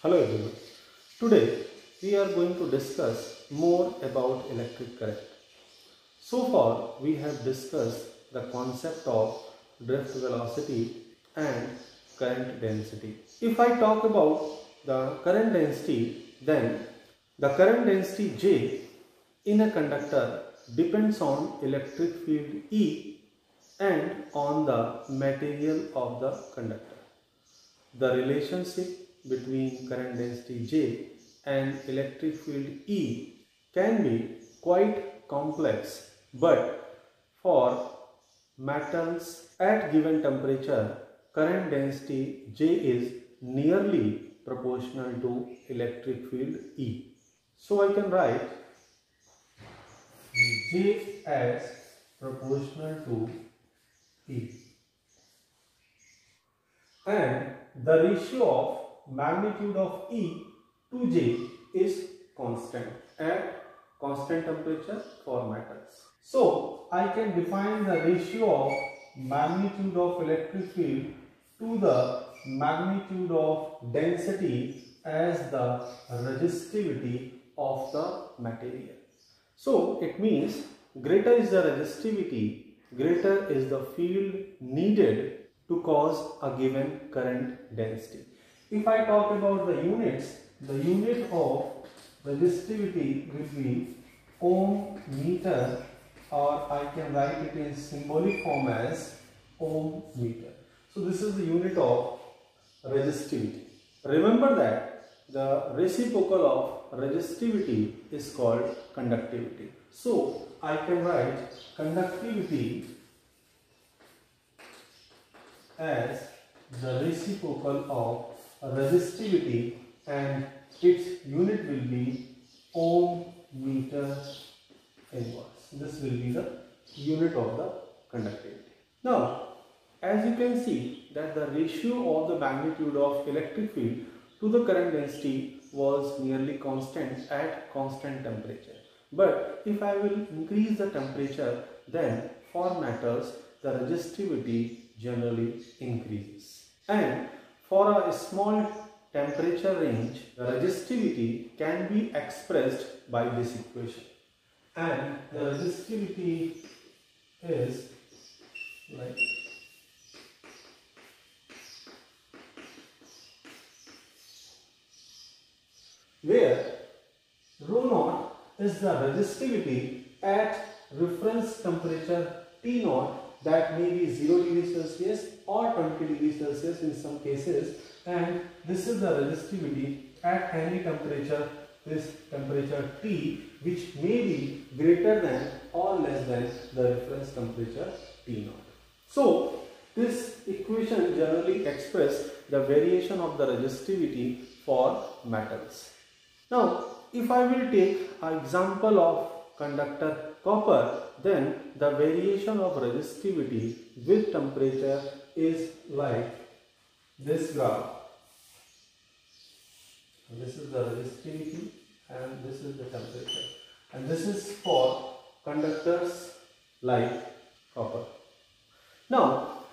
Hello everyone. Today we are going to discuss more about electric current. So far we have discussed the concept of drift velocity and current density. If I talk about the current density, then the current density J in a conductor depends on electric field E and on the material of the conductor. The relationship between current density J and electric field E can be quite complex, but for metals at given temperature, current density J is nearly proportional to electric field E. So I can write J as proportional to E. And the ratio of magnitude of E to J is constant at constant temperature for metals. So I can define the ratio of magnitude of electric field to the magnitude of density as the resistivity of the material. So it means greater is the resistivity, greater is the field needed to cause a given current density. If I talk about the units, the unit of resistivity will be ohm meter, or I can write it in symbolic form as ohm meter. So this is the unit of resistivity. Remember that the reciprocal of resistivity is called conductivity. So I can write conductivity as the reciprocal of resistivity, and its unit will be ohm meter inverse. This will be the unit of the conductivity. Now, as you can see that the ratio of the magnitude of electric field to the current density was nearly constant at constant temperature. But if I will increase the temperature, then for metals the resistivity generally increases. And for a small temperature range, the resistivity can be expressed by this equation. And the resistivity is like where rho naught is the resistivity at reference temperature T naught, that may be 0 degrees Celsius or 20 degrees Celsius in some cases, and this is the resistivity at any temperature, this temperature T, which may be greater than or less than the reference temperature T naught. So this equation generally expresses the variation of the resistivity for metals. Now, if I will take an example of conductor copper, then the variation of resistivity with temperature is like this graph. This is the resistivity and this is the temperature, and this is for conductors like copper. Now,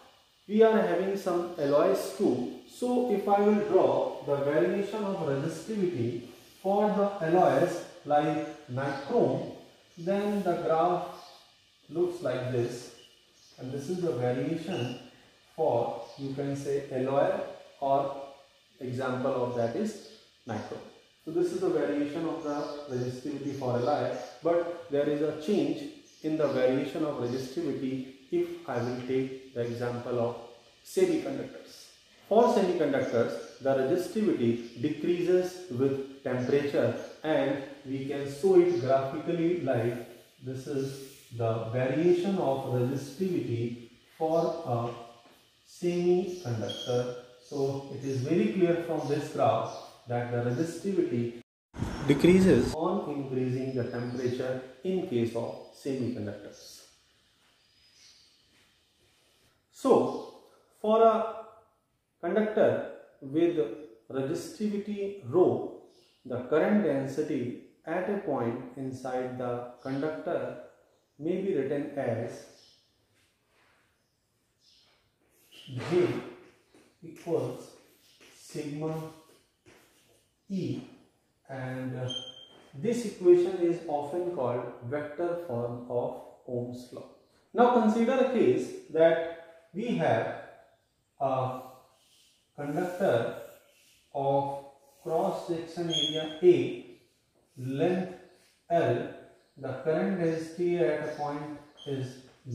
we are having some alloys too. So if I will draw the variation of resistivity for the alloys like nichrome, then the graph looks like this, and this is the variation for, you can say, alloy, or example of that is nichrome. So this is the variation of the resistivity for alloy, but there is a change in the variation of resistivity if I will take the example of semiconductors. For semiconductors, the resistivity decreases with temperature, and we can show it graphically like this is the variation of resistivity for a semiconductor. So it is very clear from this graph that the resistivity decreases on increasing the temperature in case of semiconductors. So for a conductor with resistivity rho, the current density at a point inside the conductor may be written as J equals sigma E, and this equation is often called vector form of Ohm's law. Now consider a case that we have a conductor of cross section area A, length L, the current density at a point is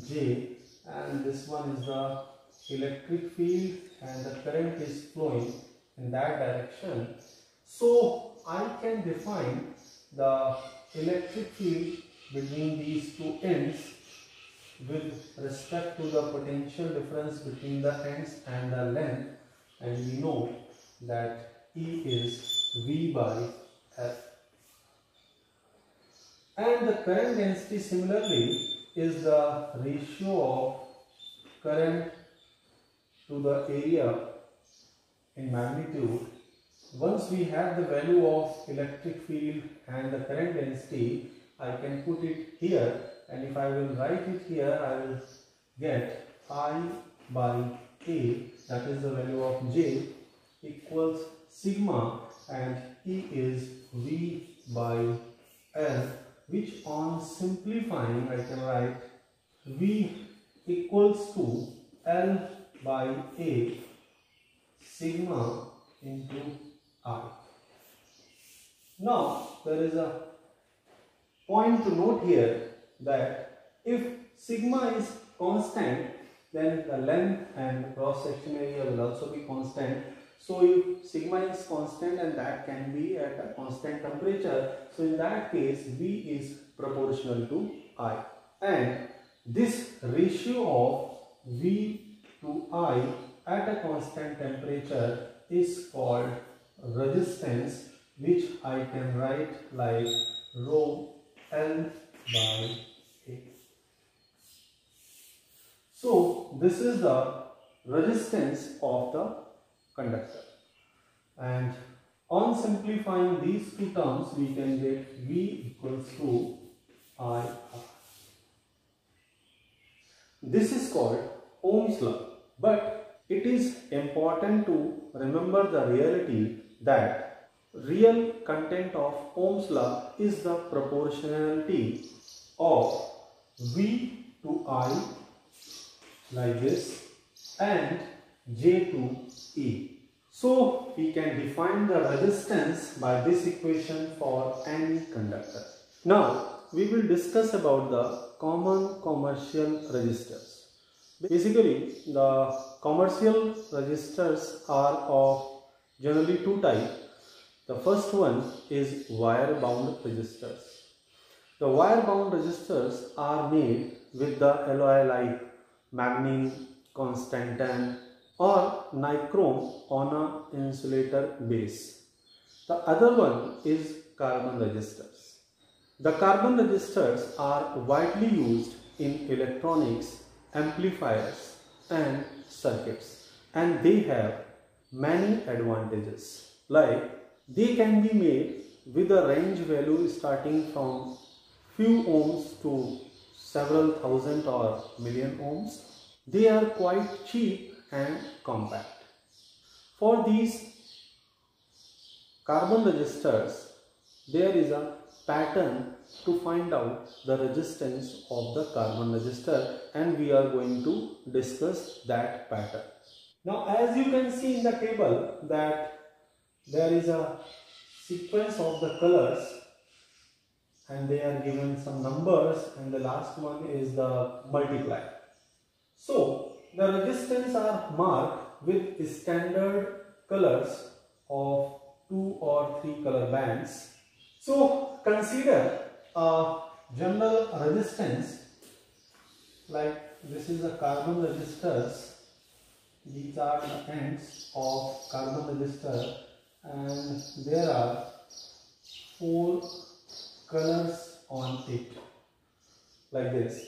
J, and this one is the electric field and the current is flowing in that direction. So I can define the electric field between these two ends with respect to the potential difference between the ends and the length, and we know that E is V by F. And the current density similarly is the ratio of current to the area in magnitude. Once we have the value of electric field and the current density, I can put it here, and if I will write it here, I will get I by A, that is the value of J, equals sigma, and E is V by L, which on simplifying I can write V equals to L by A sigma into I. Now there is a point to note here that if sigma is constant, then the length and cross section area will also be constant. So if sigma is constant, and that can be at a constant temperature, so in that case V is proportional to I, and this ratio of V to I at a constant temperature is called resistance, which I can write like rho L by A. So this is the resistance of the conductor, and on simplifying these two terms we can get V equals to IR. This is called Ohm's law, but it is important to remember the reality that real content of Ohm's law is the proportionality of V to I like this and J to E. So we can define the resistance by this equation for any conductor. Now we will discuss about the common commercial resistors. Basically the commercial resistors are of generally two types. The first one is wire bound resistors. The wire bound resistors are made with the alloy like manganese, constantan or nichrome on an insulator base. The other one is carbon resistors. The carbon resistors are widely used in electronics, amplifiers and circuits, and they have many advantages, like they can be made with a range value starting from few ohms to several thousand or million ohms. They are quite cheap and compact. For these carbon resistors, there is a pattern to find out the resistance of the carbon resistor, and we are going to discuss that pattern. Now as you can see in the table that there is a sequence of the colors, and they are given some numbers, and the last one is the multiply. So the resistance are marked with standard colors of 2 or 3 color bands. So consider a general resistance, like this is a carbon resistors. These are the ends of carbon resistor, and there are 4 colors on it like this.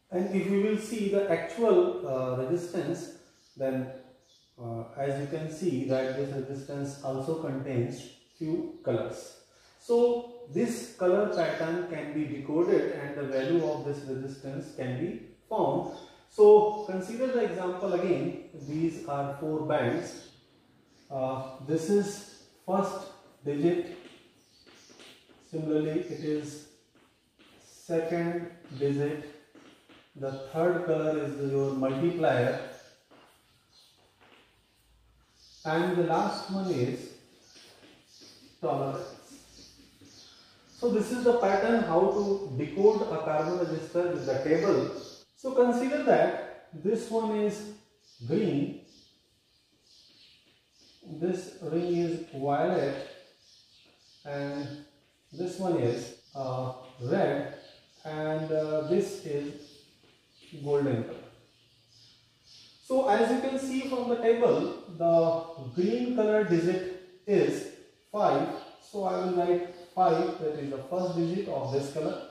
And if you will see the actual resistance, then as you can see that this resistance also contains few colors. So this color pattern can be decoded and the value of this resistance can be found. So consider the example again. These are 4 bands. This is first digit. Similarly, it is second digit. The third color is your multiplier, and the last one is tolerance. So this is the pattern how to decode a carbon register with the table. So consider that this one is green, this ring is violet, and this one is red, and this is golden color. So as you can see from the table, the green color digit is 5. So I will write 5, that is the first digit of this color.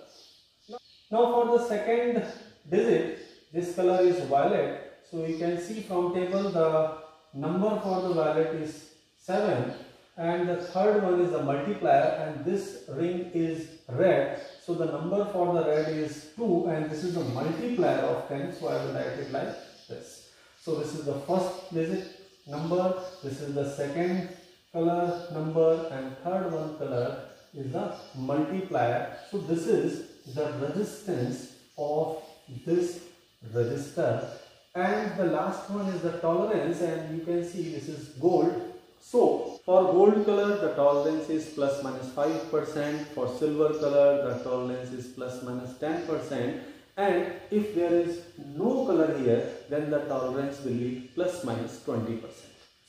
Now for the second digit, this color is violet. So you can see from table the number for the violet is 7, and the third one is the multiplier, and this ring is red. So the number for the red is 2, and this is the multiplier of 10. So I will write it like this. So this is the first digit number, this is the second color number, and third one color is the multiplier. So this is the resistance of this resistor, and the last one is the tolerance, and you can see this is gold. So for gold color the tolerance is plus minus 5%, for silver color the tolerance is plus minus 10%, and if there is no color here then the tolerance will be plus minus 20%.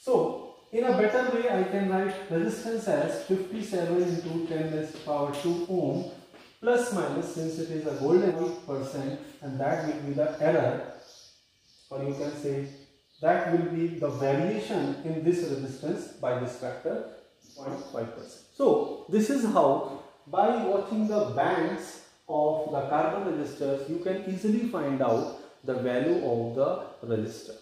So in a better way I can write resistance as 57 into 10 raised to power 2 ohm plus minus, since it is a golden %, and that will be the error, or you can say that will be the variation in this resistance by this factor 0.5%. So this is how, by watching the bands of the carbon resistors, you can easily find out the value of the resistor.